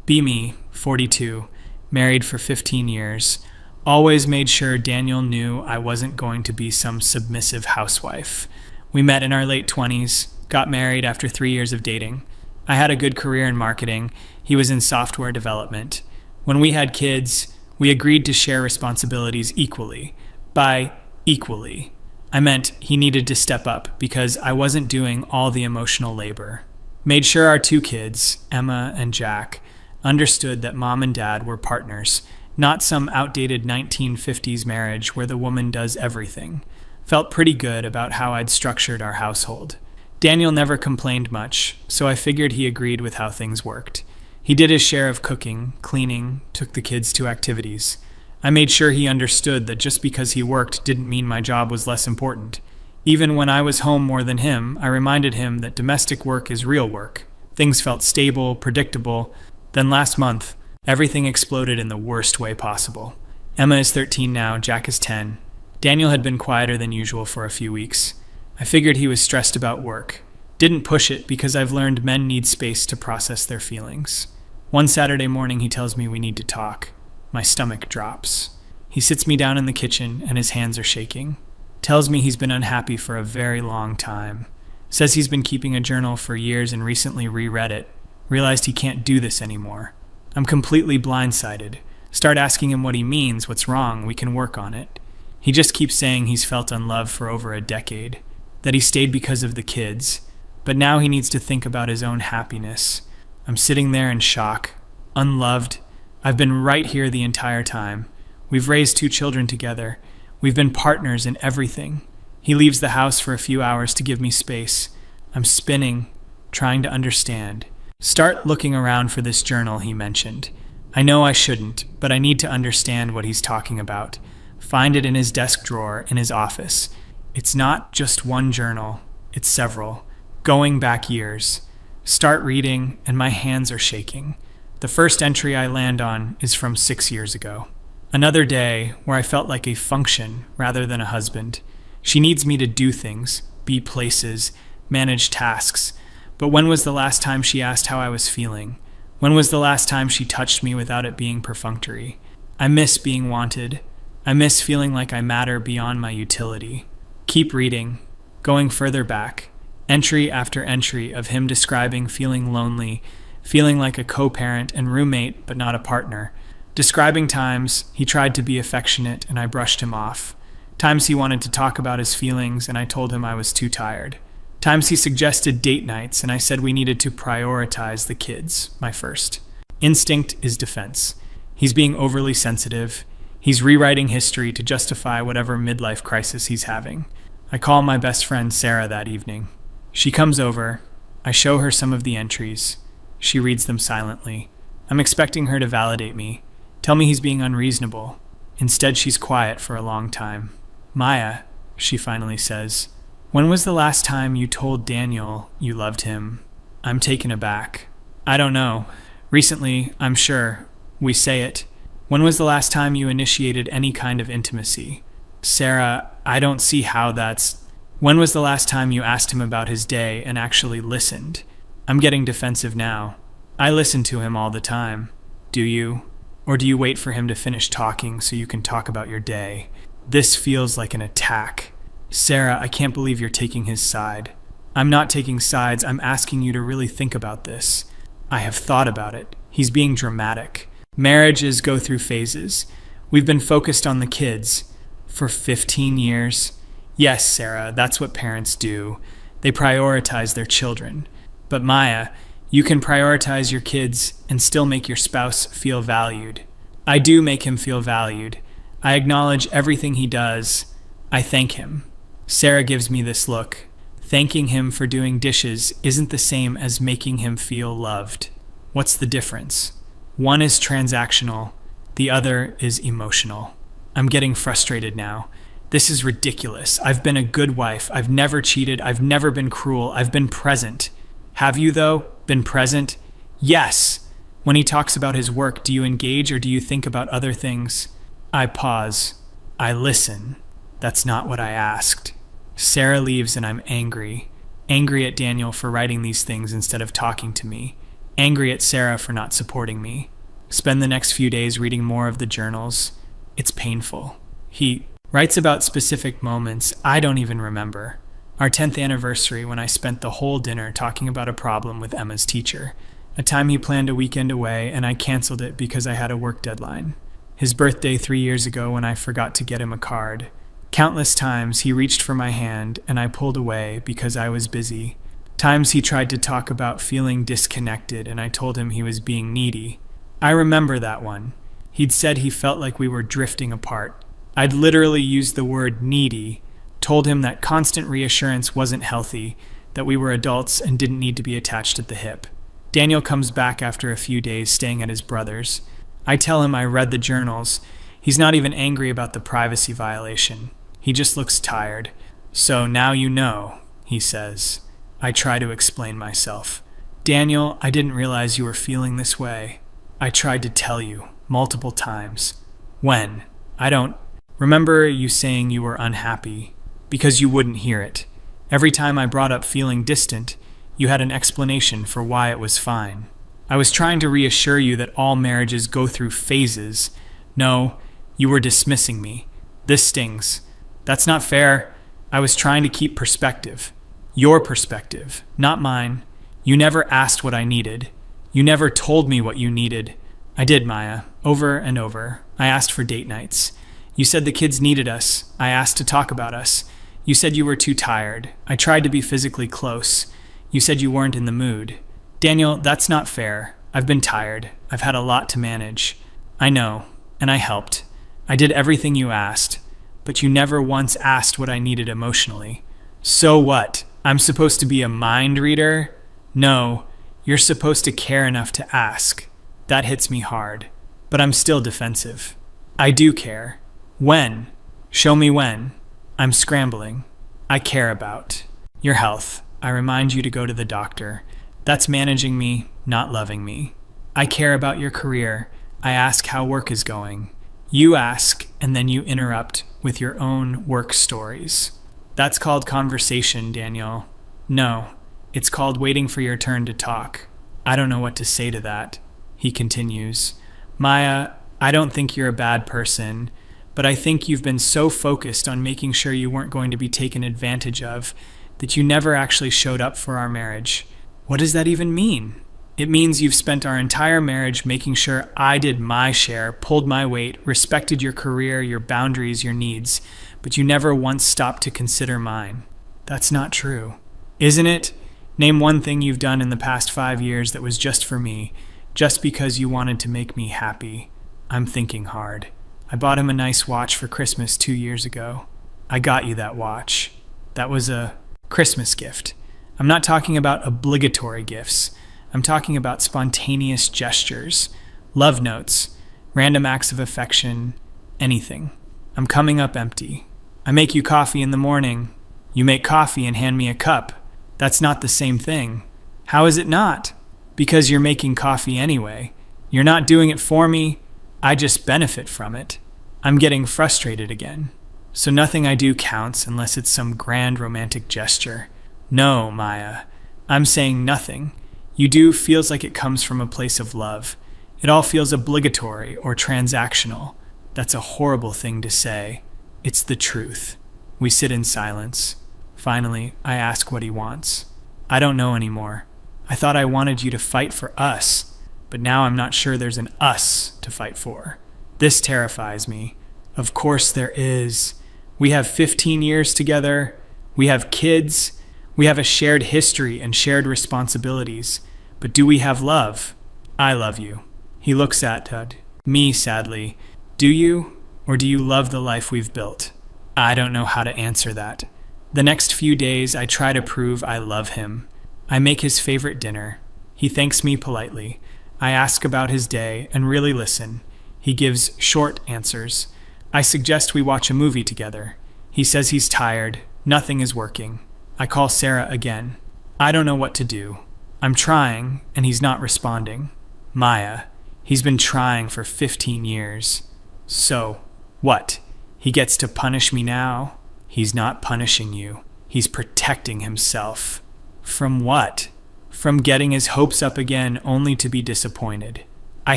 Be me, 42, married for 15 years. Always made sure Daniel knew I wasn't going to be some submissive housewife. We met in our late 20s, got married after 3 years of dating. I had a good career in marketing. He was in software development. When we had kids, we agreed to share responsibilities equally. By equally, I meant he needed to step up because I wasn't doing all the emotional labor. Made sure our 2 kids, Emma and Jack, understood that mom and dad were partners, not some outdated 1950s marriage where the woman does everything. Felt pretty good about how I'd structured our household. Daniel never complained much, so I figured he agreed with how things worked. He did his share of cooking, cleaning, took the kids to activities. I made sure he understood that just because he worked didn't mean my job was less important. Even when I was home more than him, I reminded him that domestic work is real work. Things felt stable, predictable. Then last month, everything exploded in the worst way possible. Emma is 13 now, Jack is 10. Daniel had been quieter than usual for a few weeks. I figured he was stressed about work. Didn't push it because I've learned men need space to process their feelings. One Saturday morning, he tells me we need to talk. My stomach drops. He sits me down in the kitchen and his hands are shaking. Tells me he's been unhappy for a very long time. Says he's been keeping a journal for years and recently reread it. Realized he can't do this anymore. I'm completely blindsided. Start asking him what he means, what's wrong, we can work on it. He just keeps saying he's felt unloved for over a decade, that he stayed because of the kids, but now he needs to think about his own happiness. I'm sitting there in shock, unloved. I've been right here the entire time. We've raised 2 children together. We've been partners in everything. He leaves the house for a few hours to give me space. I'm spinning, trying to understand. Start looking around for this journal he mentioned. I know I shouldn't, but I need to understand what he's talking about. Find it in his desk drawer in his office. It's not just one journal, it's several, going back years. Start reading, and my hands are shaking. The first entry I land on is from 6 years ago. Another day where I felt like a function rather than a husband. She needs me to do things, be places, manage tasks. But when was the last time she asked how I was feeling? When was the last time she touched me without it being perfunctory? I miss being wanted. I miss feeling like I matter beyond my utility. Keep reading, going further back. Entry after entry of him describing feeling lonely, feeling like a co-parent and roommate but not a partner. Describing times he tried to be affectionate and I brushed him off. Times he wanted to talk about his feelings and I told him I was too tired. Times he suggested date nights and I said we needed to prioritize the kids, my first. Instinct is defense. He's being overly sensitive. He's rewriting history to justify whatever midlife crisis he's having. I call my best friend Sarah that evening. She comes over. I show her some of the entries. She reads them silently. I'm expecting her to validate me, tell me he's being unreasonable. Instead, she's quiet for a long time. Maya, she finally says, when was the last time you told Daniel you loved him? I'm taken aback. I don't know. Recently, I'm sure. We say it. When was the last time you initiated any kind of intimacy? Sarah, I don't see how that's... When was the last time you asked him about his day and actually listened? I'm getting defensive now. I listen to him all the time. Do you? Or do you wait for him to finish talking so you can talk about your day? This feels like an attack. Sarah, I can't believe you're taking his side. I'm not taking sides. I'm asking you to really think about this. I have thought about it. He's being dramatic. Marriages go through phases. We've been focused on the kids for 15 years. Yes, Sarah, that's what parents do. They prioritize their children. But Maya, you can prioritize your kids and still make your spouse feel valued. I do make him feel valued. I acknowledge everything he does. I thank him. Sarah gives me this look. Thanking him for doing dishes isn't the same as making him feel loved. What's the difference? One is transactional, the other is emotional. I'm getting frustrated now. This is ridiculous. I've been a good wife. I've never cheated. I've never been cruel. I've been present. Have you, though, been present? Yes. When he talks about his work, do you engage or do you think about other things? I pause. I listen. That's not what I asked. Sarah leaves and I'm angry. Angry at Daniel for writing these things instead of talking to me. angry at Sarah for not supporting me. Spend the next few days reading more of the journals. It's painful. He writes about specific moments I don't even remember. Our 10th anniversary, when I spent the whole dinner talking about a problem with Emma's teacher. A time he planned a weekend away and I canceled it because I had a work deadline. His birthday 3 years ago when I forgot to get him a card. Countless times he reached for my hand and I pulled away because I was busy. Times he tried to talk about feeling disconnected and I told him he was being needy. I remember that one. He'd said he felt like we were drifting apart. I'd literally used the word needy, told him that constant reassurance wasn't healthy, that we were adults and didn't need to be attached at the hip. Daniel comes back after a few days staying at his brother's. I tell him I read the journals. He's not even angry about the privacy violation. He just looks tired. So now you know, he says. I try to explain myself. Daniel, I didn't realize you were feeling this way. I tried to tell you multiple times. When? I don't remember you saying you were unhappy because you wouldn't hear it. Every time I brought up feeling distant, you had an explanation for why it was fine. I was trying to reassure you that all marriages go through phases. No, you were dismissing me. This stings. That's not fair. I was trying to keep perspective. Your perspective, not mine. You never asked what I needed. You never told me what you needed. I did, Maya, over and over. I asked for date nights. You said the kids needed us. I asked to talk about us. You said you were too tired. I tried to be physically close. You said you weren't in the mood. Daniel, that's not fair. I've been tired. I've had a lot to manage. I know, and I helped. I did everything you asked, but you never once asked what I needed emotionally. So what? I'm supposed to be a mind reader? No, you're supposed to care enough to ask. That hits me hard, but I'm still defensive. I do care. When? Show me when. I'm scrambling. I care about your health. I remind you to go to the doctor. That's managing me, not loving me. I care about your career. I ask how work is going. You ask, and then you interrupt with your own work stories. That's called conversation, Daniel. No, it's called waiting for your turn to talk. I don't know what to say to that. He continues. Maya, I don't think you're a bad person, but I think you've been so focused on making sure you weren't going to be taken advantage of that you never actually showed up for our marriage. What does that even mean? It means you've spent our entire marriage making sure I did my share, pulled my weight, respected your career, your boundaries, your needs, but you never once stopped to consider mine. That's not true. Isn't it? Name one thing you've done in the past 5 years that was just for me, just because you wanted to make me happy. I'm thinking hard. I bought him a nice watch for Christmas 2 years ago. I got you that watch. That was a Christmas gift. I'm not talking about obligatory gifts. I'm talking about spontaneous gestures, love notes, random acts of affection, anything. I'm coming up empty. I make you coffee in the morning. You make coffee and hand me a cup. That's not the same thing. How is it not? Because you're making coffee anyway. You're not doing it for me. I just benefit from it. I'm getting frustrated again. So nothing I do counts unless it's some grand romantic gesture. No, Maya. I'm saying nothing. You do feels like it comes from a place of love. It all feels obligatory or transactional. That's a horrible thing to say. It's the truth. We sit in silence. Finally, I ask what he wants. I don't know anymore. I thought I wanted you to fight for us, but now I'm not sure there's an us to fight for. This terrifies me. Of course there is. We have 15 years together. We have kids. We have a shared history and shared responsibilities. But do we have love? I love you. He looks at me sadly. Do you? Or do you love the life we've built? I don't know how to answer that. The next few days, I try to prove I love him. I make his favorite dinner. He thanks me politely. I ask about his day and really listen. He gives short answers. I suggest we watch a movie together. He says he's tired. Nothing is working. I call Sarah again. I don't know what to do. I'm trying, and he's not responding. Maya, he's been trying for 15 years. So, what? He gets to punish me now? He's not punishing you. He's protecting himself. From what? from getting his hopes up again only to be disappointed. I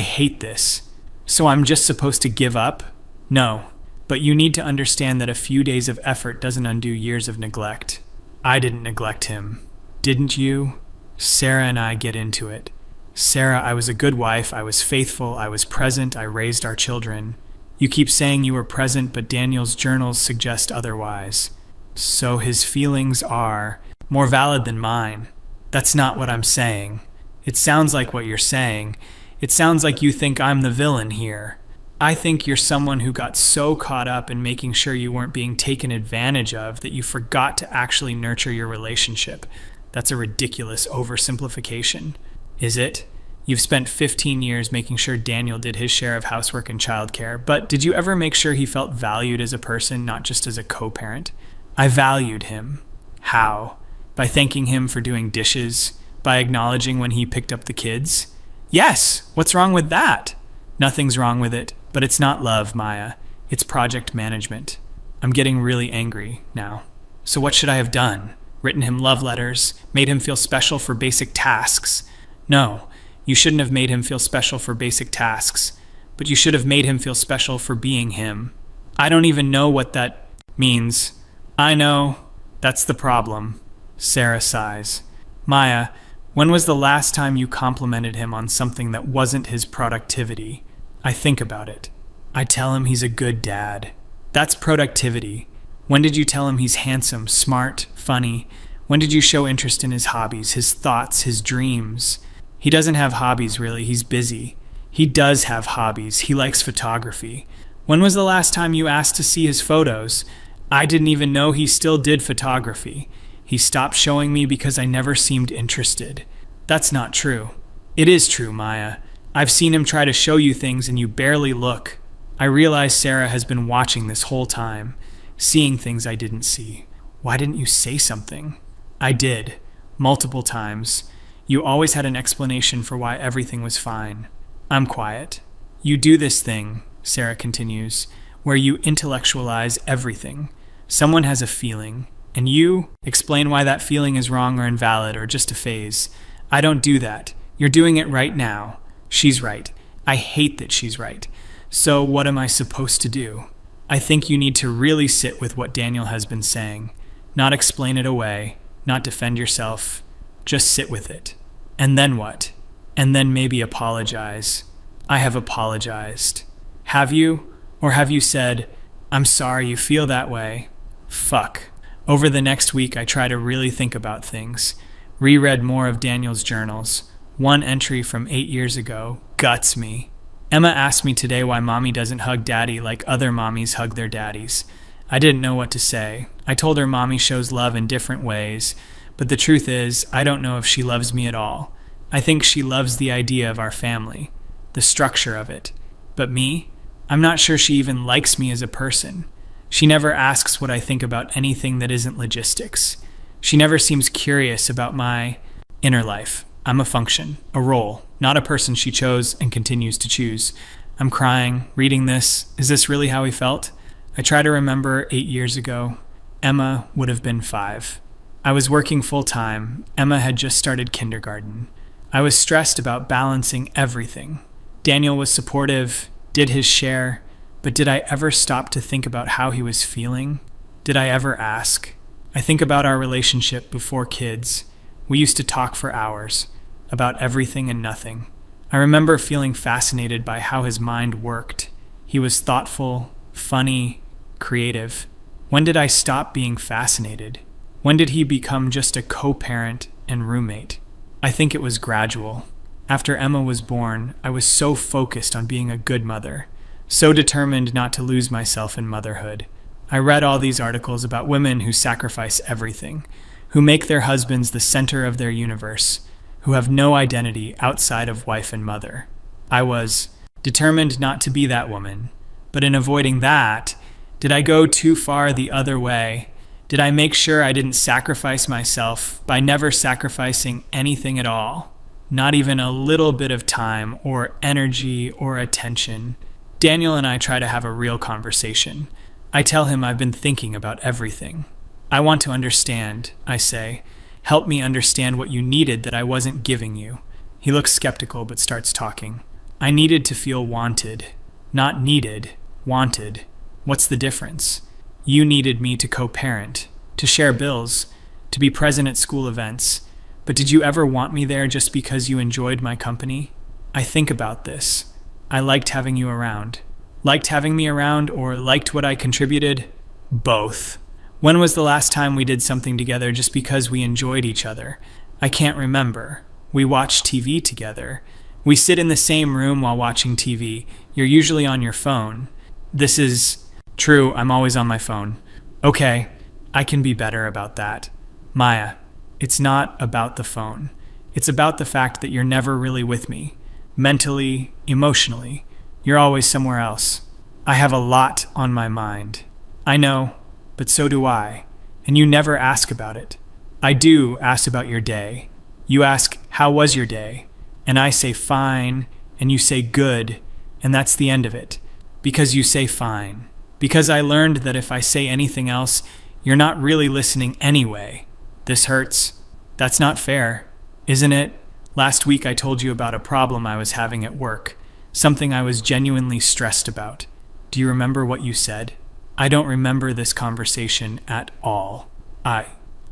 hate this. So I'm just supposed to give up? No, but you need to understand that a few days of effort doesn't undo years of neglect. I didn't neglect him. Didn't you? Sarah and I get into it. Sarah, I was a good wife, I was faithful, I was present, I raised our children. You keep saying you were present, but Daniel's journals suggest otherwise. So his feelings are more valid than mine. That's not what I'm saying. It sounds like what you're saying. It sounds like you think I'm the villain here. I think you're someone who got so caught up in making sure you weren't being taken advantage of that you forgot to actually nurture your relationship. That's a ridiculous oversimplification. Is it? You've spent 15 years making sure Daniel did his share of housework and childcare, but did you ever make sure he felt valued as a person, not just as a co-parent? I valued him. How? By thanking him for doing dishes? By acknowledging when he picked up the kids? Yes! What's wrong with that? Nothing's wrong with it, but it's not love, Maya. It's project management. I'm getting really angry now. So what should I have done? Written him love letters? Made him feel special for basic tasks? No, you shouldn't have made him feel special for basic tasks, but you should have made him feel special for being him. I don't even know what that means. I know. That's the problem. Sarah sighs. Maya, when was the last time you complimented him on something that wasn't his productivity? I think about it. I tell him he's a good dad. That's productivity. When did you tell him he's handsome, smart, funny? When did you show interest in his hobbies, his thoughts, his dreams? He doesn't have hobbies, really. He's busy. He does have hobbies. He likes photography. When was the last time you asked to see his photos? I didn't even know he still did photography. He stopped showing me because I never seemed interested. That's not true. It is true, Maya. I've seen him try to show you things and you barely look. I realize Sarah has been watching this whole time, seeing things I didn't see. Why didn't you say something? I did. Multiple times. You always had an explanation for why everything was fine. I'm quiet. You do this thing, Sarah continues, where you intellectualize everything. Someone has a feeling, and you explain why that feeling is wrong or invalid or just a phase. I don't do that. You're doing it right now. She's right. I hate that she's right. So what am I supposed to do? I think you need to really sit with what Daniel has been saying. Not explain it away, not defend yourself. Just sit with it. And then what? And then maybe apologize. I have apologized. Have you? Or have you said, I'm sorry you feel that way? Fuck. Over the next week, I try to really think about things. Reread more of Daniel's journals. One entry from 8 years ago guts me. Emma asked me today why mommy doesn't hug daddy like other mommies hug their daddies. I didn't know what to say. I told her mommy shows love in different ways, but the truth is, I don't know if she loves me at all. I think she loves the idea of our family, the structure of it. But me? I'm not sure she even likes me as a person. She never asks what I think about anything that isn't logistics. She never seems curious about my inner life. I'm a function, a role, not a person she chose and continues to choose. I'm crying, reading this. Is this really how he felt? I try to remember 8 years ago. Emma would have been 5. I was working full-time. Emma had just started kindergarten. I was stressed about balancing everything. Daniel was supportive, did his share, but did I ever stop to think about how he was feeling? Did I ever ask? I think about our relationship before kids. We used to talk for hours, about everything and nothing. I remember feeling fascinated by how his mind worked. He was thoughtful, funny, creative. When did I stop being fascinated? When did he become just a co-parent and roommate? I think it was gradual. After Emma was born, I was so focused on being a good mother, so determined not to lose myself in motherhood. I read all these articles about women who sacrifice everything, who make their husbands the center of their universe, who have no identity outside of wife and mother. I was determined not to be that woman, but in avoiding that, did I go too far the other way? Did I make sure I didn't sacrifice myself by never sacrificing anything at all? Not even a little bit of time or energy or attention. Daniel and I try to have a real conversation. I tell him I've been thinking about everything. I want to understand, I say. Help me understand what you needed that I wasn't giving you. He looks skeptical but starts talking. I needed to feel wanted. Not needed, wanted. What's the difference? You needed me to co-parent, to share bills, to be present at school events. But did you ever want me there just because you enjoyed my company? I think about this. I liked having you around. Liked having me around or liked what I contributed? Both. When was the last time we did something together just because we enjoyed each other? I can't remember. We watch TV together. We sit in the same room while watching TV. You're usually on your phone. This is true, I'm always on my phone. Okay, I can be better about that. Maya, it's not about the phone. It's about the fact that you're never really with me. Mentally, emotionally. You're always somewhere else. I have a lot on my mind. I know, but so do I. And you never ask about it. I do ask about your day. You ask, how was your day? And I say fine, and you say good, and that's the end of it. Because you say fine. Because I learned that if I say anything else, you're not really listening anyway. This hurts. That's not fair, isn't it? Last week I told you about a problem I was having at work, something I was genuinely stressed about. Do you remember what you said? I don't remember this conversation at all. I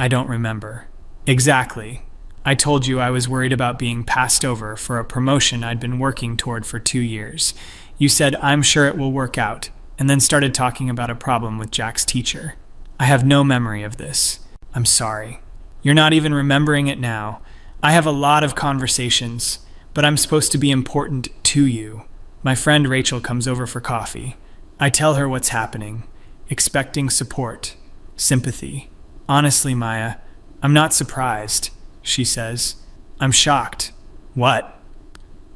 don't remember. Exactly. I told you I was worried about being passed over for a promotion I'd been working toward for 2 years. You said, I'm sure it will work out, and then started talking about a problem with Jack's teacher. I have no memory of this. I'm sorry. You're not even remembering it now. I have a lot of conversations, but I'm supposed to be important to you. My friend Rachel comes over for coffee. I tell her what's happening, expecting support, sympathy. Honestly, Maya, I'm not surprised, she says. I'm shocked. What?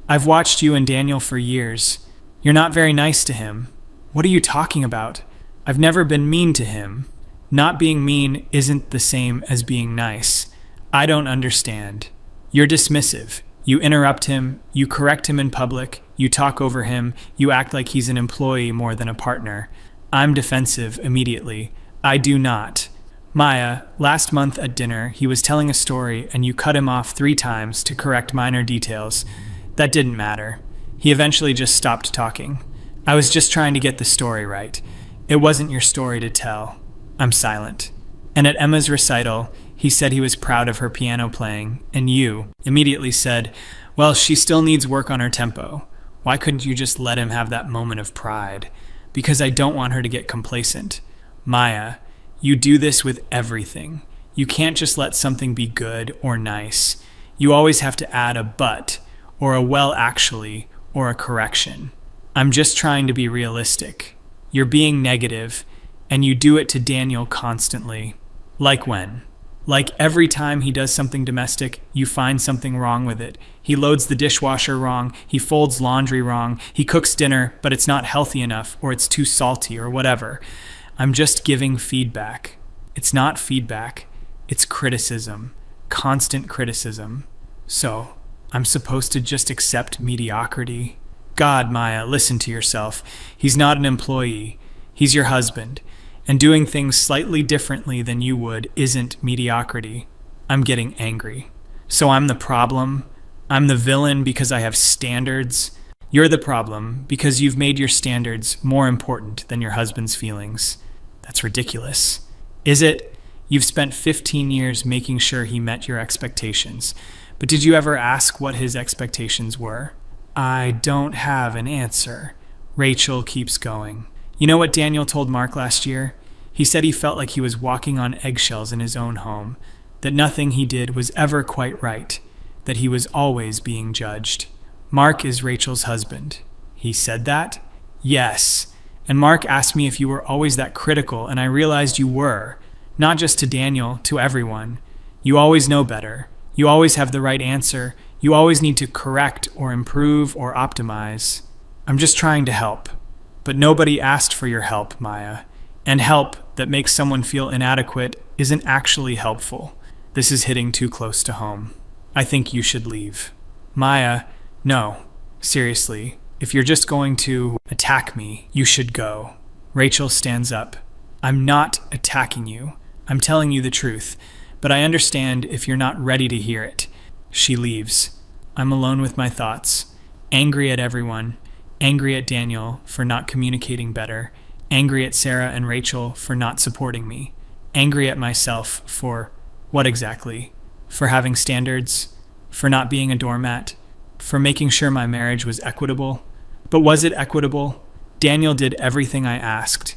I've watched you and Daniel for years. You're not very nice to him. What are you talking about? I've never been mean to him. Not being mean isn't the same as being nice. I don't understand. You're dismissive. You interrupt him, you correct him in public, you talk over him, you act like he's an employee more than a partner. I'm defensive immediately. I do not. Maya, last month at dinner, he was telling a story and you cut him off 3 times to correct minor details. That didn't matter. He eventually just stopped talking. I was just trying to get the story right. It wasn't your story to tell. I'm silent. And at Emma's recital, he said he was proud of her piano playing, and you immediately said, well, she still needs work on her tempo. Why couldn't you just let him have that moment of pride? Because I don't want her to get complacent. Maya, you do this with everything. You can't just let something be good or nice. You always have to add a but, or a well actually, or a correction. I'm just trying to be realistic. You're being negative, and you do it to Daniel constantly. Like when? Like every time he does something domestic, you find something wrong with it. He loads the dishwasher wrong, he folds laundry wrong, he cooks dinner, but it's not healthy enough, or it's too salty, or whatever. I'm just giving feedback. It's not feedback, it's criticism. Constant criticism. So, I'm supposed to just accept mediocrity? God, Maya, listen to yourself. He's not an employee. He's your husband. And doing things slightly differently than you would isn't mediocrity. I'm getting angry. So I'm the problem. I'm the villain because I have standards. You're the problem because you've made your standards more important than your husband's feelings. That's ridiculous. Is it? You've spent 15 years making sure he met your expectations. But did you ever ask what his expectations were? I don't have an answer. Rachel keeps going. You know what Daniel told Mark last year? He said he felt like he was walking on eggshells in his own home, that nothing he did was ever quite right, that he was always being judged. Mark is Rachel's husband. He said that? Yes. And Mark asked me if you were always that critical, and I realized you were. Not just to Daniel, to everyone. You always know better. You always have the right answer. You always need to correct or improve or optimize. I'm just trying to help. But nobody asked for your help, Maya. And help that makes someone feel inadequate isn't actually helpful. This is hitting too close to home. I think you should leave. Maya, no. Seriously, if you're just going to attack me, you should go. Rachel stands up. I'm not attacking you. I'm telling you the truth. but I understand if you're not ready to hear it. She leaves. I'm alone with my thoughts, angry at everyone, angry at Daniel for not communicating better, angry at Sarah and Rachel for not supporting me, angry at myself for what exactly? For having standards, for not being a doormat, for making sure my marriage was equitable. But was it equitable? Daniel did everything I asked,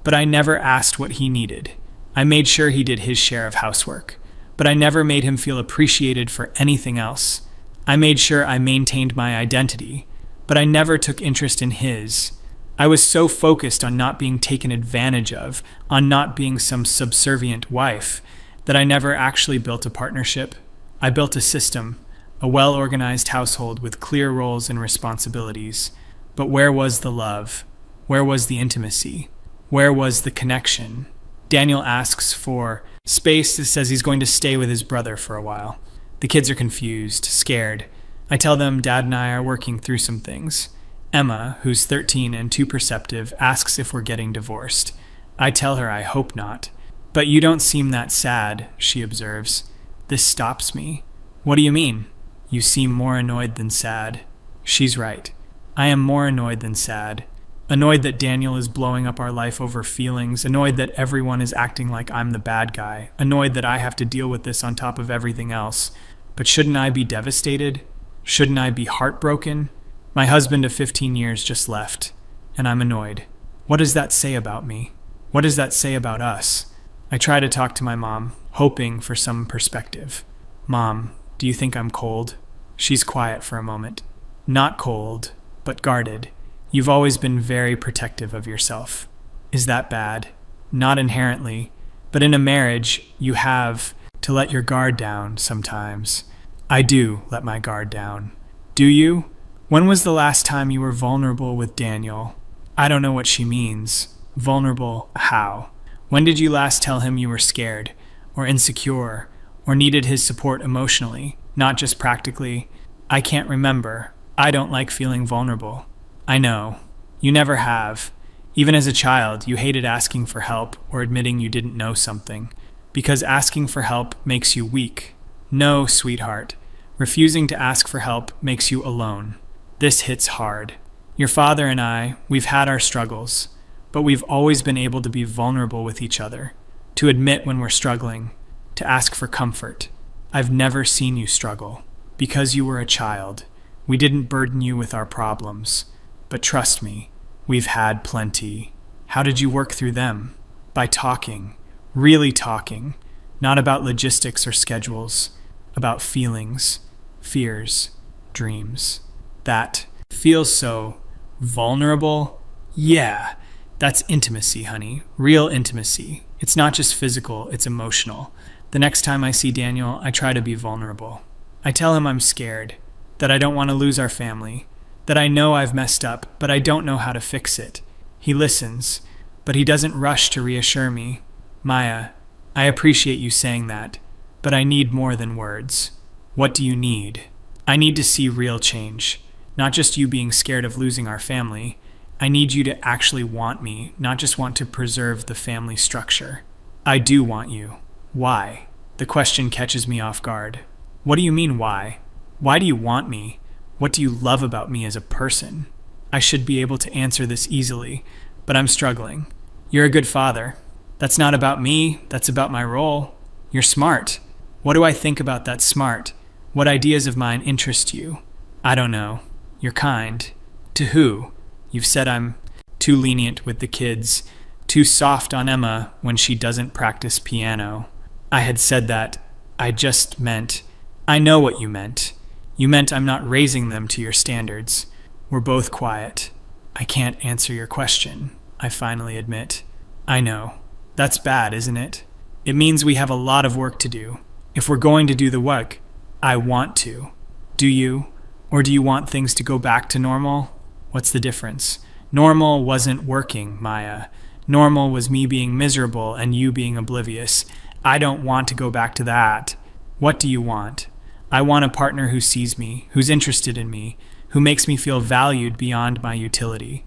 but I never asked what he needed. I made sure he did his share of housework, but I never made him feel appreciated for anything else. I made sure I maintained my identity, but I never took interest in his. I was so focused on not being taken advantage of, on not being some subservient wife, that I never actually built a partnership. I built a system, a well-organized household with clear roles and responsibilities. But where was the love? Where was the intimacy? Where was the connection? Daniel asks for space, says he's going to stay with his brother for a while. The kids are confused, scared. I tell them Dad and I are working through some things. Emma, who's 13 and too perceptive, asks if we're getting divorced. I tell her I hope not. But you don't seem that sad, she observes. This stops me. What do you mean? You seem more annoyed than sad. She's right. I am more annoyed than sad. Annoyed that Daniel is blowing up our life over feelings, annoyed that everyone is acting like I'm the bad guy, annoyed that I have to deal with this on top of everything else. But shouldn't I be devastated? Shouldn't I be heartbroken? My husband of 15 years just left, and I'm annoyed. What does that say about me? What does that say about us? I try to talk to my mom, hoping for some perspective. Mom, do you think I'm cold? She's quiet for a moment. Not cold, but guarded. You've always been very protective of yourself. Is that bad? Not inherently, but in a marriage, you have to let your guard down sometimes. I do let my guard down. Do you? When was the last time you were vulnerable with Daniel? I don't know what she means. Vulnerable how? When did you last tell him you were scared, or insecure, or needed his support emotionally, not just practically? I can't remember. I don't like feeling vulnerable. I know. You never have. Even as a child, you hated asking for help or admitting you didn't know something, because asking for help makes you weak. No, sweetheart. Refusing to ask for help makes you alone. This hits hard. Your father and I, we've had our struggles, but we've always been able to be vulnerable with each other, to admit when we're struggling, to ask for comfort. I've never seen you struggle. Because you were a child, we didn't burden you with our problems. But trust me, we've had plenty. How did you work through them? By talking, really talking, not about logistics or schedules, about feelings, fears, dreams. That feels so vulnerable. Yeah, that's intimacy, honey. Real intimacy. It's not just physical, it's emotional. The next time I see Daniel, I try to be vulnerable. I tell him I'm scared, that I don't want to lose our family, that I know I've messed up, but I don't know how to fix it. He listens, but he doesn't rush to reassure me. Maya, I appreciate you saying that, but I need more than words. What do you need? I need to see real change, not just you being scared of losing our family. I need you to actually want me, not just want to preserve the family structure. I do want you. Why? The question catches me off guard. What do you mean, why? Why do you want me? What do you love about me as a person? I should be able to answer this easily, but I'm struggling. You're a good father. That's not about me, that's about my role. You're smart. What do I think about that smart? What ideas of mine interest you? I don't know. You're kind. To who? You've said I'm too lenient with the kids, too soft on Emma when she doesn't practice piano. I had said that. I just meant, I know what you meant. You meant I'm not raising them to your standards. We're both quiet. I can't answer your question, I finally admit. I know. That's bad, isn't it? It means we have a lot of work to do. If we're going to do the work, I want to. Do you? Or do you want things to go back to normal? What's the difference? Normal wasn't working, Maya. Normal was me being miserable and you being oblivious. I don't want to go back to that. What do you want? I want a partner who sees me, who's interested in me, who makes me feel valued beyond my utility.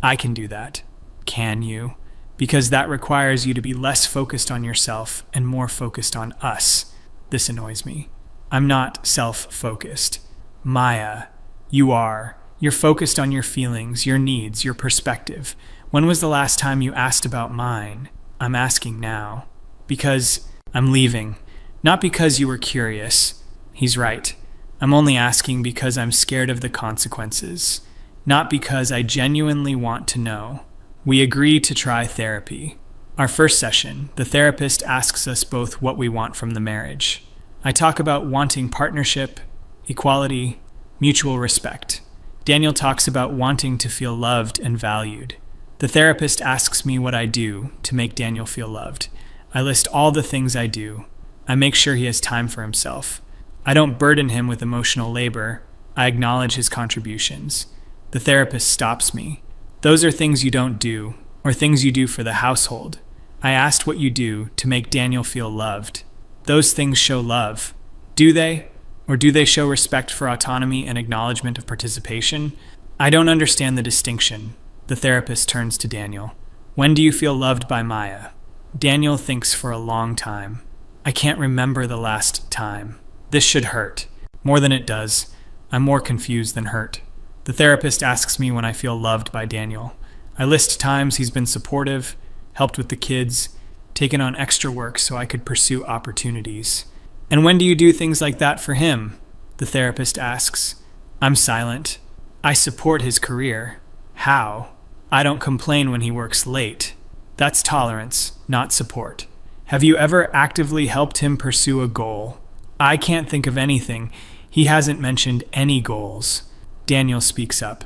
I can do that. Can you? because that requires you to be less focused on yourself and more focused on us. This annoys me. I'm not self-focused. Maya, you are. You're focused on your feelings, your needs, your perspective. When was the last time you asked about mine? I'm asking now. Because I'm leaving. Not because you were curious. He's right. I'm only asking because I'm scared of the consequences. Not because I genuinely want to know. We agree to try therapy. Our first session, the therapist asks us both what we want from the marriage. I talk about wanting partnership, equality, mutual respect. Daniel talks about wanting to feel loved and valued. The therapist asks me what I do to make Daniel feel loved. I list all the things I do. I make sure he has time for himself. I don't burden him with emotional labor. I acknowledge his contributions. The therapist stops me. Those are things you don't do, or things you do for the household. I asked what you do to make Daniel feel loved. Those things show love. Do they? Or do they show respect for autonomy and acknowledgement of participation? I don't understand the distinction. The therapist turns to Daniel. When do you feel loved by Maya? Daniel thinks for a long time. I can't remember the last time. This should hurt. More than it does. I'm more confused than hurt. The therapist asks me when I feel loved by Daniel. I list times he's been supportive, helped with the kids, taken on extra work so I could pursue opportunities. And when do you do things like that for him? The therapist asks. I'm silent. I support his career. How? I don't complain when he works late. That's tolerance, not support. Have you ever actively helped him pursue a goal? I can't think of anything. He hasn't mentioned any goals. Daniel speaks up.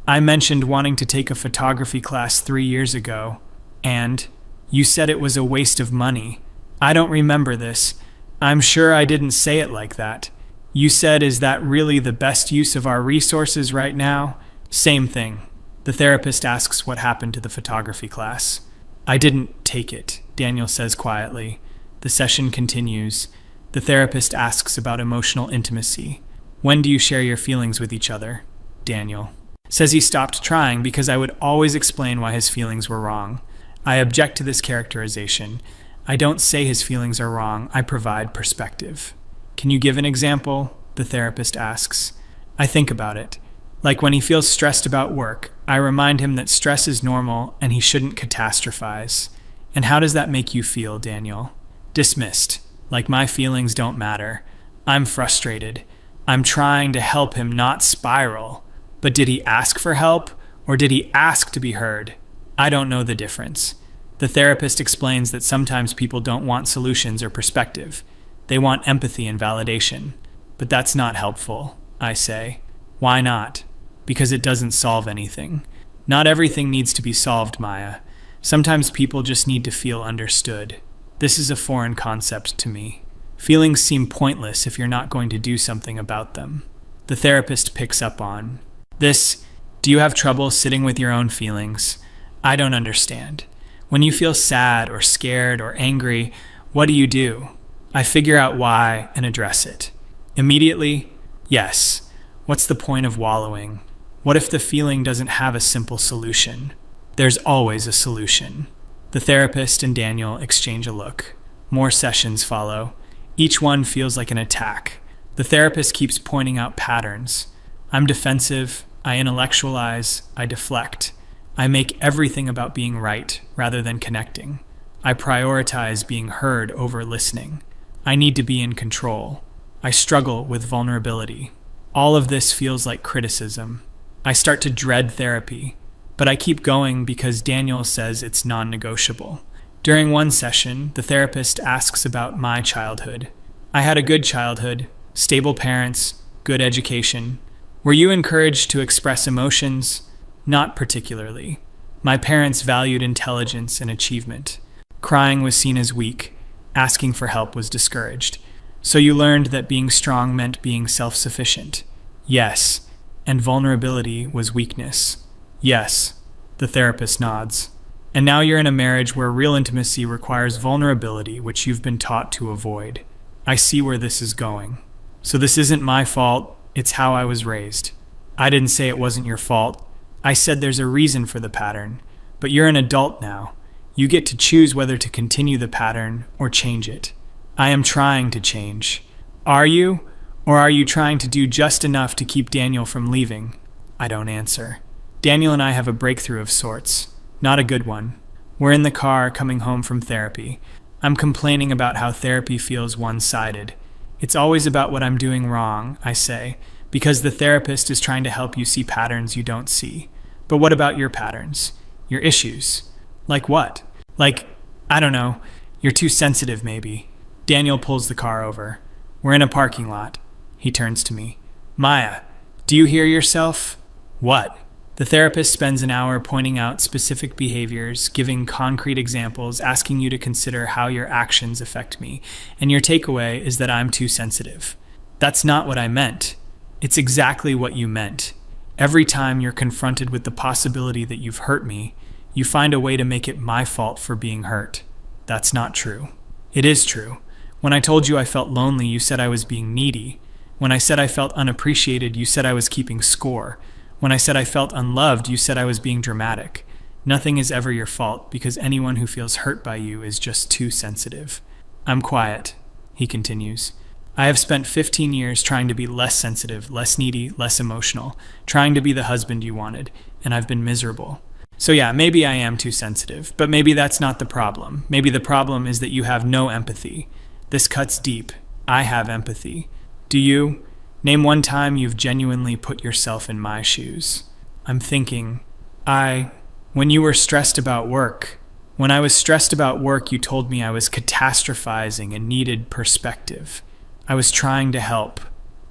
I mentioned wanting to take a photography class 3 years ago, and you said it was a waste of money. I don't remember this. I'm sure I didn't say it like that. You said, is that really the best use of our resources right now? Same thing. The therapist asks what happened to the photography class. I didn't take it, Daniel says quietly. The session continues. The therapist asks about emotional intimacy. When do you share your feelings with each other? Daniel says he stopped trying because I would always explain why his feelings were wrong. I object to this characterization. I don't say his feelings are wrong. I provide perspective. Can you give an example? The therapist asks. I think about it. Like when he feels stressed about work, I remind him that stress is normal and he shouldn't catastrophize. And how does that make you feel, Daniel? Dismissed. Like my feelings don't matter. I'm frustrated. I'm trying to help him not spiral. But did he ask for help, or did he ask to be heard? I don't know the difference. The therapist explains that sometimes people don't want solutions or perspective. They want empathy and validation. But that's not helpful, I say. Why not? Because it doesn't solve anything. Not everything needs to be solved, Maya. Sometimes people just need to feel understood. This is a foreign concept to me. Feelings seem pointless if you're not going to do something about them. The therapist picks up on this. Do you have trouble sitting with your own feelings? I don't understand. When you feel sad or scared or angry, what do? I figure out why and address it. Immediately, yes. What's the point of wallowing? What if the feeling doesn't have a simple solution? There's always a solution. The therapist and Daniel exchange a look. More sessions follow. Each one feels like an attack. The therapist keeps pointing out patterns. I'm defensive, I intellectualize, I deflect. I make everything about being right rather than connecting. I prioritize being heard over listening. I need to be in control. I struggle with vulnerability. All of this feels like criticism. I start to dread therapy, but I keep going because Daniel says it's non-negotiable. During one session, the therapist asks about my childhood. I had a good childhood, stable parents, good education. Were you encouraged to express emotions? Not particularly. My parents valued intelligence and achievement. Crying was seen as weak. Asking for help was discouraged. So you learned that being strong meant being self-sufficient. Yes. And vulnerability was weakness. Yes. The therapist nods. And now you're in a marriage where real intimacy requires vulnerability, which you've been taught to avoid. I see where this is going. So this isn't my fault, it's how I was raised. I didn't say it wasn't your fault. I said there's a reason for the pattern. But you're an adult now. You get to choose whether to continue the pattern or change it. I am trying to change. Are you? Or are you trying to do just enough to keep Daniel from leaving? I don't answer. Daniel and I have a breakthrough of sorts. Not a good one. We're in the car coming home from therapy. I'm complaining about how therapy feels one-sided. It's always about what I'm doing wrong, I say, because the therapist is trying to help you see patterns you don't see. But what about your patterns? Your issues? Like what? Like, I don't know, you're too sensitive maybe. Daniel pulls the car over. We're in a parking lot. He turns to me. Maya, do you hear yourself? What? The therapist spends an hour pointing out specific behaviors, giving concrete examples, asking you to consider how your actions affect me, and your takeaway is that I'm too sensitive. That's not what I meant. It's exactly what you meant. Every time you're confronted with the possibility that you've hurt me, you find a way to make it my fault for being hurt. That's not true. It is true. When I told you I felt lonely, you said I was being needy. When I said I felt unappreciated, you said I was keeping score. When I said I felt unloved, you said I was being dramatic. Nothing is ever your fault because anyone who feels hurt by you is just too sensitive. I'm quiet, he continues. I have spent 15 years trying to be less sensitive, less needy, less emotional, trying to be the husband you wanted, and I've been miserable. So yeah, maybe I am too sensitive, but maybe that's not the problem. Maybe the problem is that you have no empathy. This cuts deep. I have empathy. Do you? Name one time you've genuinely put yourself in my shoes. I'm thinking, when you were stressed about work. When I was stressed about work, you told me I was catastrophizing and needed perspective. I was trying to help.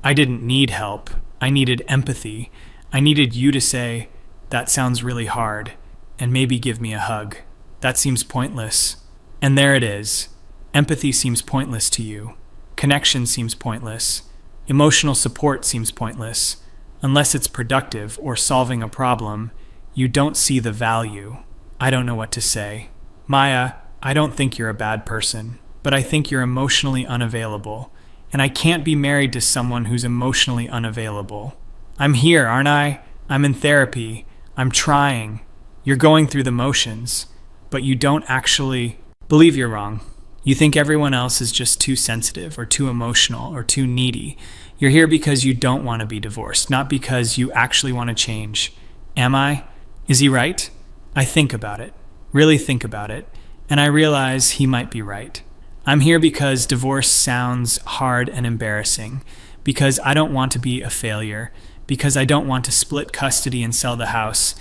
I didn't need help. I needed empathy. I needed you to say, that sounds really hard, and maybe give me a hug. That seems pointless. And there it is. Empathy seems pointless to you. Connection seems pointless. Emotional support seems pointless. Unless it's productive or solving a problem, you don't see the value. I don't know what to say. Maya, I don't think you're a bad person, but I think you're emotionally unavailable. And I can't be married to someone who's emotionally unavailable. I'm here, aren't I? I'm in therapy. I'm trying. You're going through the motions, but you don't actually believe you're wrong. You think everyone else is just too sensitive or too emotional or too needy. You're here because you don't want to be divorced, not because you actually want to change. Am I? Is he right? I think about it, really think about it, and I realize he might be right. I'm here because divorce sounds hard and embarrassing, because I don't want to be a failure, because I don't want to split custody and sell the house.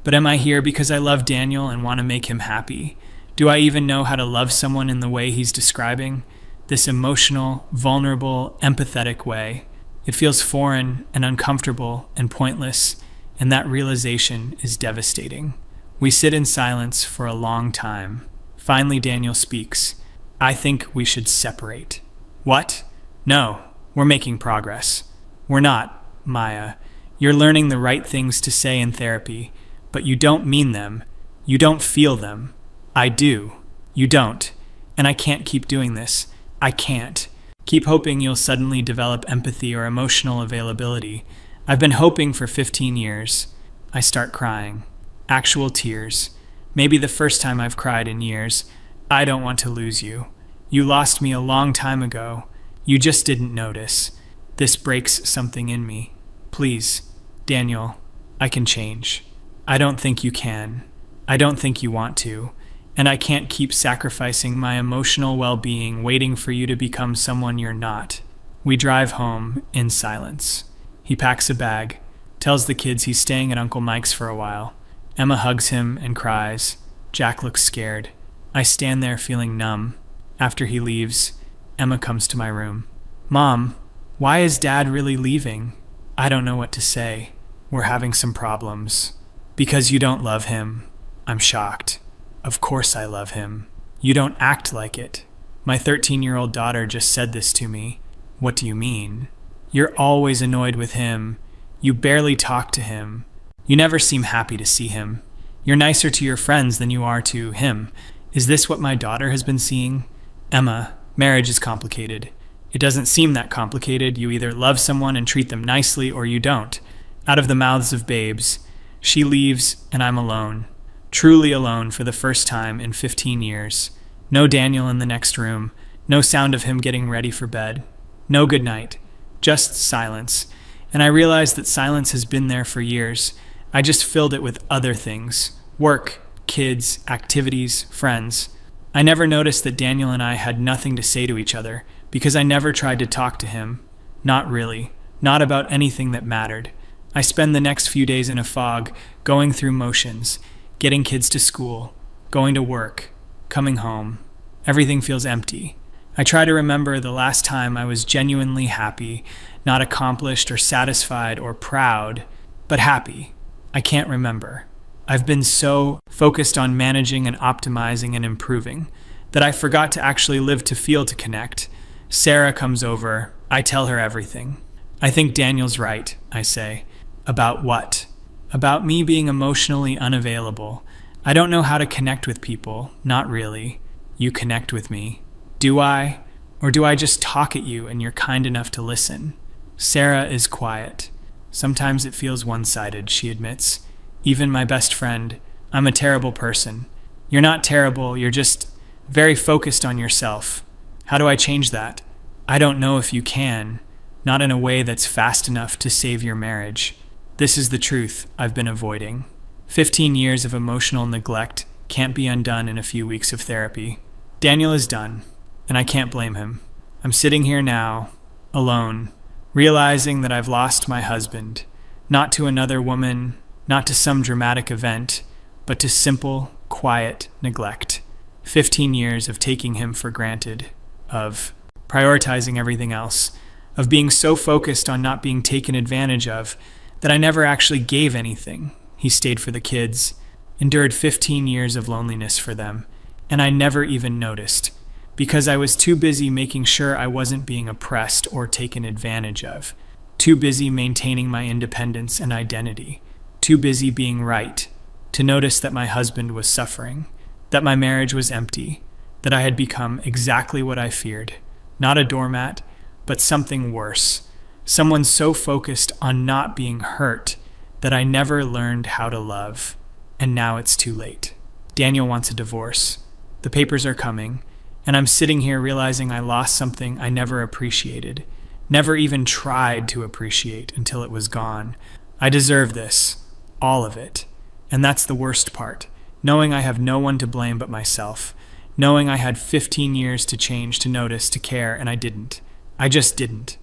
But am I here because I love Daniel and want to make him happy? Do I even know how to love someone in the way he's describing? This emotional, vulnerable, empathetic way. It feels foreign and uncomfortable and pointless, and that realization is devastating. We sit in silence for a long time. Finally, Daniel speaks. I think we should separate. What? No, we're making progress. We're not, Maya. You're learning the right things to say in therapy, but you don't mean them. You don't feel them. I do. You don't. And I can't keep doing this. I can't. Keep hoping you'll suddenly develop empathy or emotional availability. I've been hoping for 15 years. I start crying. Actual tears. Maybe the first time I've cried in years. I don't want to lose you. You lost me a long time ago. You just didn't notice. This breaks something in me. Please, Daniel, I can change. I don't think you can. I don't think you want to. And I can't keep sacrificing my emotional well-being waiting for you to become someone you're not. We drive home in silence. He packs a bag, tells the kids he's staying at Uncle Mike's for a while. Emma hugs him and cries. Jack looks scared. I stand there feeling numb. After he leaves, Emma comes to my room. Mom, why is Dad really leaving? I don't know what to say. We're having some problems. Because you don't love him. I'm shocked. Of course I love him. You don't act like it. My 13-year-old daughter just said this to me. What do you mean? You're always annoyed with him. You barely talk to him. You never seem happy to see him. You're nicer to your friends than you are to him. Is this what my daughter has been seeing? Emma, marriage is complicated. It doesn't seem that complicated. You either love someone and treat them nicely or you don't. Out of the mouths of babes. She leaves and I'm alone. truly alone for the first time in 15 years. No Daniel in the next room, no sound of him getting ready for bed, no good night, just silence. And I realized that silence has been there for years. I just filled it with other things: work, kids, activities, friends. I never noticed that Daniel and I had nothing to say to each other because I never tried to talk to him. Not really. Not about anything that mattered. I spend the next few days in a fog, going through motions, getting kids to school, going to work, coming home. Everything feels empty. I try to remember the last time I was genuinely happy, not accomplished or satisfied or proud, but happy. I can't remember. I've been so focused on managing and optimizing and improving that I forgot to actually live to feel to connect. Sarah comes over. I tell her everything. I think Daniel's right, I say. About what? About me being emotionally unavailable. I don't know how to connect with people. Not really. You connect with me. Do I? Or do I just talk at you and you're kind enough to listen? Sarah is quiet. Sometimes it feels one-sided, she admits. Even my best friend. I'm a terrible person. You're not terrible, you're just very focused on yourself. How do I change that? I don't know if you can. Not in a way that's fast enough to save your marriage. This is the truth I've been avoiding. 15 years of emotional neglect can't be undone in a few weeks of therapy. Daniel is done, and I can't blame him. I'm sitting here now, alone, realizing that I've lost my husband, not to another woman, not to some dramatic event, but to simple, quiet neglect. 15 years of taking him for granted, of prioritizing everything else, of being so focused on not being taken advantage of that I never actually gave anything. He stayed for the kids, endured 15 years of loneliness for them, and I never even noticed, because I was too busy making sure I wasn't being oppressed or taken advantage of, too busy maintaining my independence and identity, too busy being right, to notice that my husband was suffering, that my marriage was empty, that I had become exactly what I feared, not a doormat, but something worse, someone so focused on not being hurt that I never learned how to love, and now it's too late. Daniel wants a divorce. The papers are coming, and I'm sitting here realizing I lost something I never appreciated, never even tried to appreciate until it was gone. I deserve this, all of it. And that's the worst part, knowing I have no one to blame but myself, knowing I had 15 years to change, to notice, to care, and I didn't. I just didn't.